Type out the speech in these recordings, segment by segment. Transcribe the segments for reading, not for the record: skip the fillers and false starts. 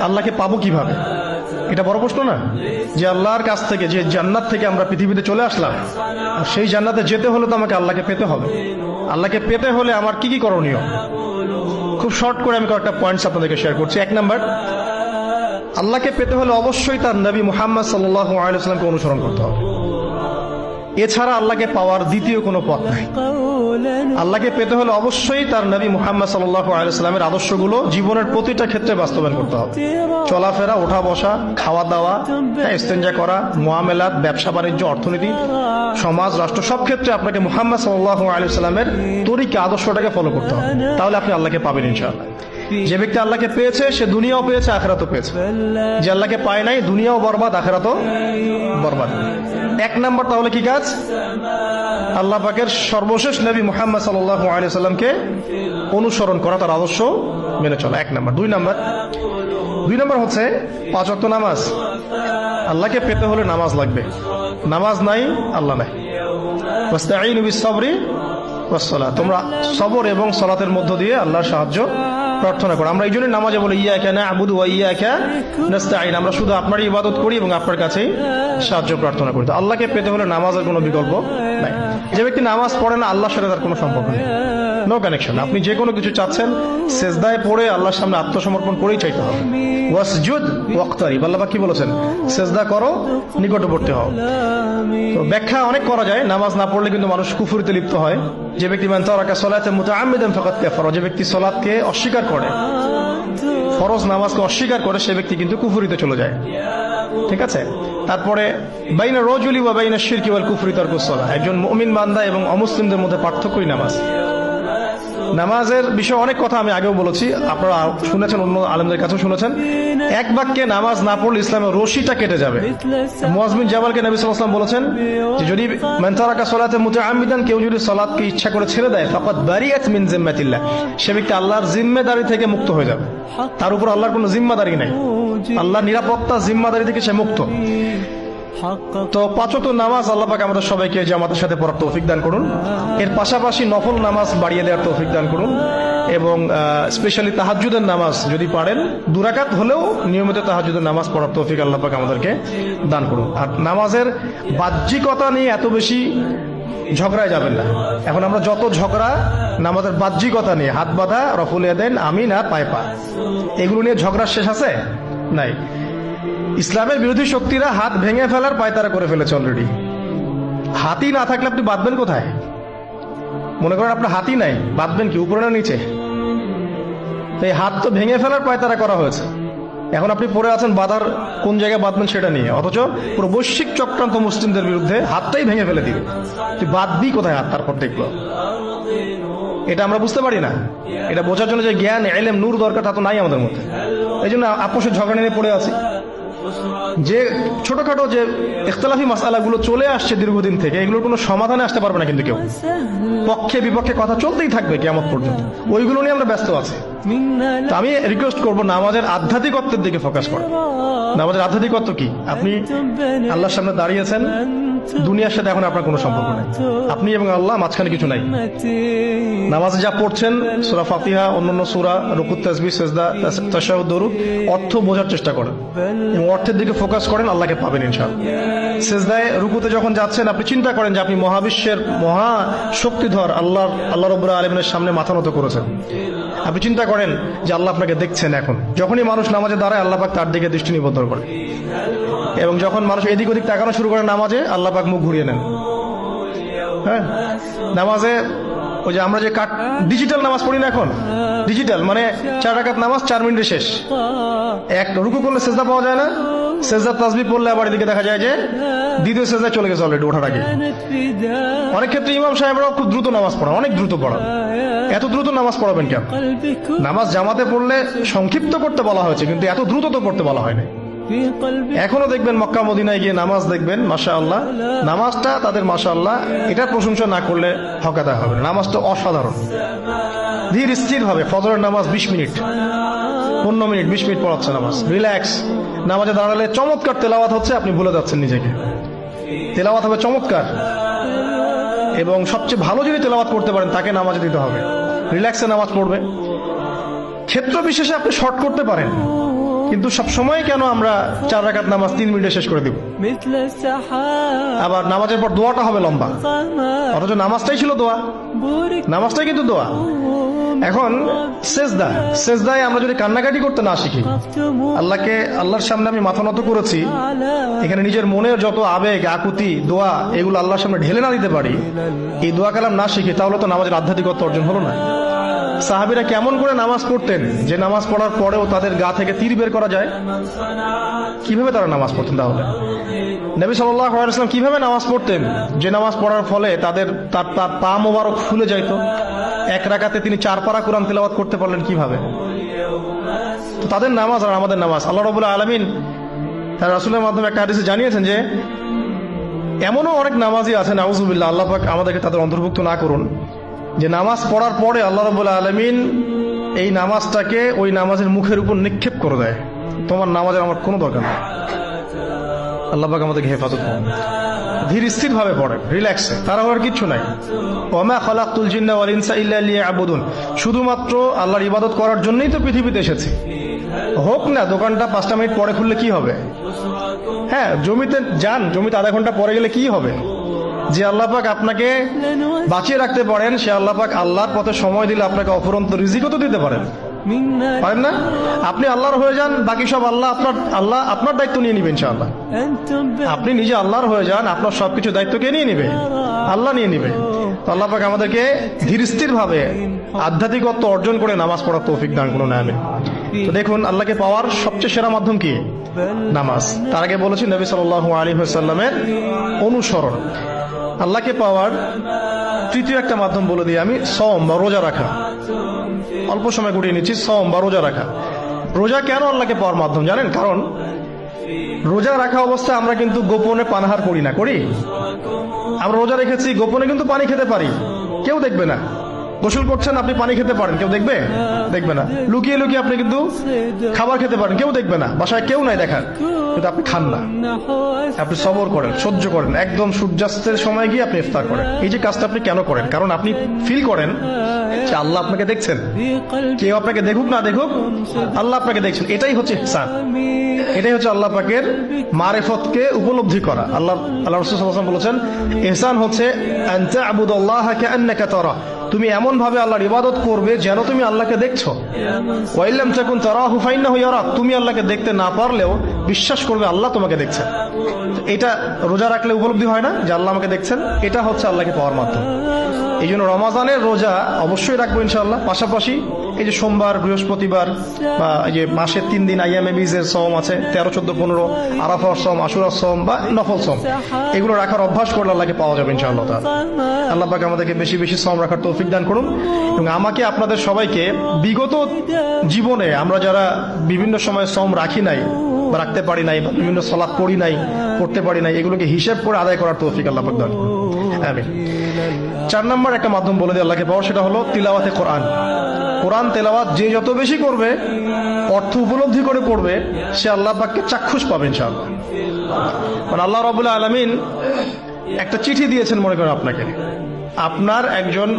আল্লাহকে পাবো কিভাবে? এটা বড় প্রশ্ন না? যে আল্লাহর কাছ থেকে, যে জান্নাত থেকে আমরা পৃথিবীতে চলে আসলাম, আর সেই জান্নাতে যেতে হলে তো আমাকে আল্লাহকে পেতে হবে। আল্লাহকে পেতে হলে আমার কি কি করণীয়? খুব শর্ট করে আমি কয়েকটা পয়েন্টস আপনাদেরকে শেয়ার করছি। 1 নাম্বার, আল্লাহকে পেতে হলে অবশ্যই তার নবী মুহাম্মদ সাল্লাল্লাহু আলাইহি ওয়াসাল্লামকে অনুসরণ করতে হবে। এছাড়া আল্লাহকে পাওয়ার দ্বিতীয় কোনো পথ নাই। আল্লাহকে পেতে হলে অবশ্যই তার নবী মুহাম্মদ সাল্লাল্লাহু আলাইহি ওয়াসাল্লামের আদর্শগুলো জীবনের প্রতিটা ক্ষেত্রে বাস্তবায়ন করতে হবে। চলাফেরা, ওঠা বসা, খাওয়া দাওয়া, ইস্তেঞ্জা করা, মুআমালাত, ব্যবসা বাণিজ্য, অর্থনীতি, সমাজ, রাষ্ট্র, সব ক্ষেত্রে আপনাকে মুহাম্মদ সাল্লাল্লাহু আলাইহি ওয়াসাল্লামের তরিকা, আদর্শটাকে ফলো করতে হবে। তাহলে আপনি আল্লাহকে পাবেন ইনশাআল্লাহ। যে ব্যক্তি আল্লাহকে পেয়েছে সে দুনিয়াও পেয়েছে, আখিরাতও পেয়েছে। যে আল্লাহকে পায় নাই, দুনিয়াও বরবাদ, আখিরাতও বরবাদ। 1 নাম্বার তাহলে কি কাজ? আল্লাহ পাকের সর্বশেষ নবী মুহাম্মদ সাল্লাল্লাহু আলাইহি ওয়াসাল্লামকে অনুসরণ করা, তার আদর্শ মেনে চলা, 1 নাম্বার। 2 নাম্বার হচ্ছে 5 ওয়াক্ত নামাজ। আল্লাহকে পেতে হলে নামাজ লাগবে। নামাজ নাই, আল্লাহ নাই। ওয়াস্তাঈনু বিস-সাবরি ওয়াস-সালাত, তোমরা সবর এবং সালাতের মধ্য দিয়ে আল্লাহর সাহায্য প্রার্থনা করো। আমরা এই জন্য নামাজে বলি ইয়াকা না'বুদু ওয়া ইয়াকা নাস্তাঈন, আমরা শুধু আপনারই ইবাদত করি এবং আপনার কাছেই সাহায্য প্রার্থনা করি। তো আল্লাহকে পেতে হলে নামাজের কোনো বিকল্প নাই। যে ব্যক্তি নামাজ পড়ে না, আল্লাহর সাথে তার কোনো সম্পর্ক নেই, নো কানেকশন। আপনি যে কোনো কিছু চাচ্ছেন, সেজদায় পড়ে আল্লাহর সামনে আত্মসমর্পণ করেই চাইতে হবে। ওয়াসজুদ ওয়াক্তারিব, আল্লাহ কি বলেছেন? সেজদা করো, নিকটবর্তী হও। তো ব্যাখ্যা অনেক করা যায়। নামাজ না পড়লে কিন্তু মানুষ কুফরিতে লিপ্ত হয়। যে ব্যক্তি মান তারাকা সালাতান মুতাআম্মিদান ফাকাদ কাফারা, যে ব্যক্তি সালাতকে অস্বীকার করে, ফরজ নামাজকে অস্বীকার করে, সে ব্যক্তি কিন্তু কুফরিতে চলে যায়। ঠিক আছে? তারপরে বাইনা রাজুলি ওয়া বাইনা শিরকি ওয়াল কুফরি তারকুস সালাহ, একজন মুমিন বান্দা এবং অমুসলিমদের মধ্যে পার্থক্যই নামাজ। নামাজের বিষয়ে অনেক কথা আমি আগেও বলেছি, আপনারা শুনেছেন, অন্য আলেমদের কাছেও শুনেছেন। এক বাক্যে নামাজ না পড়লে ইসলামের রশিটা কেটে যাবে। মুআয বিন জাবালকে নবী সাল্লাল্লাহু আলাইহি ওয়াসাল্লাম বলেছেন যে যদি মান তারাকা সালাতান মুতাআম্মিদান, কেউ যদি সালাতকে ইচ্ছা করে ছেড়ে দেয়, ফাকাদ বারিআত মিন জিম্মাতিল্লাহ, সে ব্যক্তি আল্লাহর জিম্মাদারি থেকে মুক্ত হয়ে যাবে। তার উপর আল্লাহর কোনো জিম্মাদারি নাই, আল্লাহর নিরাপত্তা, জিম্মাদারি থেকে সে মুক্ত। তো 5 ওয়াক্ত নামাজ আল্লাহ পাক আমাদের সবাইকে জামাতের সাথে পড়ার তৌফিক দান করুন। এর পাশাপাশি নফল নামাজ বাড়িয়ে দেওয়ার তৌফিক দান করুন, এবং স্পেশালি তাহাজ্জুদের নামাজ যদি পারেন 2 রাকাত হলেও নিয়মিত তাহাজ্জুদের নামাজ পড়ার তৌফিক আল্লাহ পাক আমাদেরকে দান করুন। আর নামাজের বাহ্যিকতা নিয়ে এত বেশি ঝগড়ায় যাবেন না। এখন আমরা যত ঝগড়া নামাজের বাহ্যিকতা নিয়ে, হাত বাঁধা, রফুল ইয়াদাইন, আমিন আর পায়ে পা, এগুলো নিয়ে ঝগড়ার শেষ আছে? নাই। ইসলামের বিরোধী শক্তিরা হাত ভেঙে ফেলার পায়তারা করে ফেলেছে অলরেডি। হাতই না থাকলে আপনি বাঁধবেন কোথায়? মনে করেন আপনার হাতই নাই, বাঁধবেন কি উপরে না নিচে? এই হাত তো ভেঙে ফেলার পায়তারা করা হয়েছে। এখন আপনি পড়ে আছেন বাঁধার কোন জায়গায় বাঁধবেন সেটা নিয়ে, অথচ পুরো বৈশ্বিক চক্রান্ত মুসলিমদের বিরুদ্ধে হাতটাই ভেঙে ফেলে দিবে। তুই বাঁধবি কোথায় হাত? তারপর দেখবো। এটা আমরা বুঝতে পারি না। এটা বোঝার জন্য যে জ্ঞান, ইলম, নূর দরকার, তা তো নাই আমাদের মধ্যে। এই জন্য আপোষের ঝগড়া নিয়ে পড়ে আছি। যে ছোটখাটো যে ইখতিলাফি মাসআলাগুলো চলে আসছে দীর্ঘদিন থেকে, এগুলোর কোনো সমাধানে আসতে পারবে না কিন্তু কেউ। পক্ষে বিপক্ষে কথা চলতেই থাকবে কিয়ামত পর্যন্ত, ওইগুলো নিয়ে আমরা ব্যস্ত আছি। তো আমি রিকোয়েস্ট করবো নামাজের আধ্যাত্মিকত্বের দিকে ফোকাস করেন। নামাজের আধ্যাত্মিকত্ব কি? আপনি আল্লাহর সামনে দাঁড়িয়েছেন, দুনিয়ার সাথে এখন আপনার কোনো সম্পর্ক নাই, আপনি এবং আল্লাহ, মাঝখানে কিছু নাই। নামাজে যা পড়ছেন, সূরা ফাতিহা, অন্যান্য সূরা, রুকু, তাসবিহ, সিজদা, তাশাহুদ, দরুদ, অর্থ বোঝার চেষ্টা করেন এবং অর্থের দিকে ফোকাস করেন, আল্লাহকে পাবেন ইনশাআল্লাহ। সিজদায়, রুকুতে যখন যাচ্ছেন, আপনি চিন্তা করেন যে আপনি মহাবিশ্বের মহা শক্তিধর আল্লাহ রাব্বুল আলামিনের সামনে মাথা নত করেছেন। আপনি চিন্তা করেন যে আল্লাহ আপনাকে দেখছেন। এখন যখনই মানুষ নামাজে দাঁড়ায়, আল্লাহ পাক তার দিকে দৃষ্টি নিবদ্ধ করে, এবং যখন মানুষ এদিক ওদিক তাকানো শুরু করে নামাজে, আল্লাহ পাক মুখ ঘুরিয়ে নেন। হ্যাঁ, নামাজে ওই যে আমরা যে ডিজিটাল নামাজ পড়ি না, এখন ডিজিটাল মানে 4 রাকাত নামাজ 4 মিনিটে শেষ। এক রুকু করলে সেজদা পাওয়া যায় না, সেজদা তাসবিহ পড়লে আবার এদিকে দেখা যায় যে দ্বিতীয় সেজদায় চলে গেছে অলরেডি ওঠার আগে। অনেক ক্ষেত্রে ইমাম সাহেবরাও খুব দ্রুত নামাজ পড়ান, অনেক দ্রুত পড়ান। এত দ্রুত নামাজ পড়াবেন কেন? নামাজ জামাতে পড়লে সংক্ষিপ্ত করতে বলা হয়েছে, কিন্তু এত দ্রুত তো পড়তে বলা হয়নি। এখনো দেখবেন মক্কা মদিনায় গিয়ে নামাজ দেখবেন, মাশাআল্লাহ, নামাজটা তাদের মাশাআল্লাহ, এটার প্রশংসা না করলে হকাতা হবে না। নামাজটা অসাধারণ, ধীর স্থির হবে। ফজরের নামাজ 20 মিনিট, 15 মিনিট, 20 মিনিট পড়াচ্ছে নামাজ, রিল্যাক্স। নামাজে দাঁড়ালে চমৎকার তেলাওয়াত হচ্ছে, আপনি ভুলে যাচ্ছেন নিজেকে। তেলাওয়াত হবে চমৎকার, এবং সবচেয়ে ভালো যদি তেলাওয়াত করতে পারেন তাকে নামাজে দিতে হবে। রিল্যাক্সে নামাজ পড়বে। ক্ষেত্র বিশেষে আপনি শর্ট করতে পারেন, কিন্তু সব সময় কেন আমরা 4 রাকাত নামাজ 3 মিনিটে শেষ করে দিব? مثل السحاب আবার নামাজের পর দোয়াটা হবে লম্বা, অথচ নামাজটাই ছিল দোয়া, بورك নামাজটাই কিন্তু দোয়া। এখন সেজদায় আমরা যদি কান্নাকাটি করতে না শিখি, আল্লাহর সামনে আমি মাথা নত করেছি, এখানে নিজের মনের যত আবেগ আকুতি দোয়া এগুলো আল্লাহর সামনে ঢেলে না দিতে পারি, এই দোয়া কালাম না শিখি, তাহলে তো নামাজের আধ্যাত্মিকতা অর্জন হলো না। সাহাবীরা কেমন করে নামাজ পড়তেন যে নামাজ পড়ার পরেও তাদের গা থেকে তীর বের করা যায়? কিভাবে তারা নামাজ পড়তেন? তাহলে নবী সাল্লাল্লাহু আলাইহি ওয়াসাল্লাম কিভাবে নামাজ পড়তেন যে নামাজ পড়ার ফলে তার পা মোবারক ফুলে যাইত? 1 রাকাতে তিনি 4 পারা কোরআন তেলাওয়াত করতে পারলেন কিভাবে? তো তাদের নামাজ আর আমাদের নামাজ, আল্লাহ রাব্বুল আলামিন তার রাসূলের মাধ্যমে একটা হাদিসে জানিয়েছেন যে এমনও অনেক নামাজি আছেন, আউযুবিল্লাহ, আল্লাহ পাক আমাদেরকে তাদের অন্তর্ভুক্ত না করুন, যে নামাজ পড়ার পরে আল্লাহ রাব্বুল আলামিন এই নামাজটাকে ওই নামাজের মুখের উপর নিক্ষেপ করে দেয়, তোমার নামাজের আমার কোনো দরকার নেই। আল্লাহ পাক আমাদেরকে হেফাজত করুন। ধীর স্থির ভাবে পড়ে, রিল্যাক্সে, তারা হওয়ার কিচ্ছু নাই। ওমা খালাকতুল জিন্না ওয়াল ইনসা ইল্লা লিয়াবুদুন, শুধুমাত্র আল্লাহর ইবাদত করার জন্যই তো পৃথিবীতে এসেছি। হোক না দোকানটা 5টা মিনিট পরে খুললে কি হবে? হ্যাঁ, জমিতে যান, জমিতে আধা ঘন্টা পরে গেলে কি হবে? যে আল্লাহ পাক আপনাকে বাঁচিয়ে রাখতে পারেন, সে আল্লাহ পাক আল্লাহর পথে সময় দিলে আপনাকে অফুরন্ত রিজিকও তো দিতে পারেন, منا পারেন না? আপনি আল্লাহর হয়ে যান, বাকি সব আল্লাহ আপনার দায়িত্ব নিয়ে নিবেন ইনশাআল্লাহ। أنتم আপনি নিজে আল্লাহর হয়ে যান, আপনার সবকিছু দায়িত্ব কে নিয়ে নিবে? আল্লাহ নিয়ে নিবে। তো আল্লাহ পাক আমাদেরকে ধীর স্থির ভাবে আধ্যাত্মিকত্ব অর্জন করে নামাজ পড়ার তৌফিক দান করুন, আমিন। তো দেখুন, আল্লাহকে পাওয়ার সবচেয়ে সেরা মাধ্যম কি? নামাজ। তার আগে বলেছি নবী সাল্লাল্লাহু আলাইহি ওয়াসাল্লামের অনুসরণ। আল্লাহকে পাওয়ার তৃতীয় একটা মাধ্যম বলে দিই আমি, সওম বা রোজা রাখা। অল্প সময় গুটিয়ে নিচ্ছি, সওম বা রোজা রাখা। রোজা কেন আল্লাহকে পাওয়ার মাধ্যম জানেন? কারণ রোজা রাখা অবস্থায় আমরা কিন্তু গোপনে পানাহার করি না, করি? আমরা রোজা রেখেছি, গোপনে কিন্তু পানি খেতে পারি, কেউ দেখবে না। গোসল করছেন, আপনি পানি খেতে পারেন, কেউ দেখবে? দেখবে না। লুকিয়ে লুকিয়ে আপনি কিন্তু খাবার খেতে পারেন, কেউ দেখবে না, বাসায় কেউ নাই দেখার, কিন্তু আপনি খান না। আপনি সবর করেন, সহ্য করেন, একদম সূর্যাস্তের সময় গিয়ে আপনি ইফতার করেন। এই যে কাজটা আপনি কেন করেন? কারণ আপনি ফিল করেন যে আল্লাহ আপনাকে দেখছেন। في قلبي কেউ আপনাকে দেখুক না দেখুক, আল্লাহ আপনাকে দেখছেন। এটাই হচ্ছে ইহসান, এটাই হচ্ছে আল্লাহ পাকের মারিফতকে উপলব্ধি করা। আল্লাহ রাসূল সাল্লাল্লাহু আলাইহি ওয়াসাল্লাম বলেছেন, ইহসান হচ্ছে আন তা'বুদাল্লাহা কাআন্নাকা তারা, তুমি এমন ভাবে আল্লাহর ইবাদত করবে যেন তুমি আল্লাহকে দেখছো। ওয়া ইল্লাম তাকুন তারাহু ফাইন্নাহু ইয়ারাক, তুমি আল্লাহকে দেখতে না পারলেও বিশ্বাস করবে আল্লাহ তোমাকে দেখছেন। এটা রোজা রাখলে উপলব্ধি হয় না যে আল্লাহ আমাকে দেখছেন? এটা হচ্ছে আল্লাহকে পাওয়ার মাধ্যম। এই জন্য রমাজানের রোজা অবশ্যই রাখবো ইনশাআল্লাহ। পাশাপাশি এই যে সোমবার, বৃহস্পতিবার বা এই যে মাসের 3 দিন আইয়ামে বীজের সওম আছে, 13, 14, 15, আরাফার সওম, আশুরার সওম বা নফল সওম, এগুলো রাখার অভ্যাস করলে আল্লাহকে পাওয়া যাবে ইনশাআল্লাহ তাআলা। আল্লাহ পাক আমাদেরকে বেশি বেশি সওম রাখার তৌফিক দান করুন, এবং আমাকে আপনাদের সবাইকে বিগত জীবনে আমরা যারা বিভিন্ন সময় সওম রাখি নাই বা রাখতে পারি নাই, বা বিভিন্ন সালাত পড়ি নাই, পড়তে পারি নাই, এগুলোকে হিসাব করে আদায় করার তৌফিক আল্লাহ পাক দান করুন, আমিন। 4 নম্বর একটা মাধ্যম বলে দিই আল্লাহকে পাওয়ার, সেটা হলো তিলাওয়াতে কোরআন। কোরআন তেলাওয়াত যে যত বেশি করবে, অর্থ উপলব্ধি করে পড়বে, সে আল্লাহ পাককে চাক্ষুষ পাবে ইনশাআল্লাহ। মানে আল্লাহ রাব্বুল আলামিন একটা চিঠি দিয়েছেন, মনে করেন আপনাকে, আপনার একজন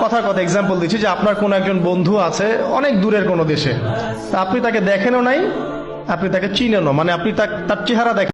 কথা এক্সাম্পল দিচ্ছি, যে আপনার কোন একজন বন্ধু আছে অনেক দূরের কোনো দেশে, তা আপনি তাকে দেখেনও নাই, আপনি তাকে চিনেনও, মানে আপনি তার চেহারা দেখেন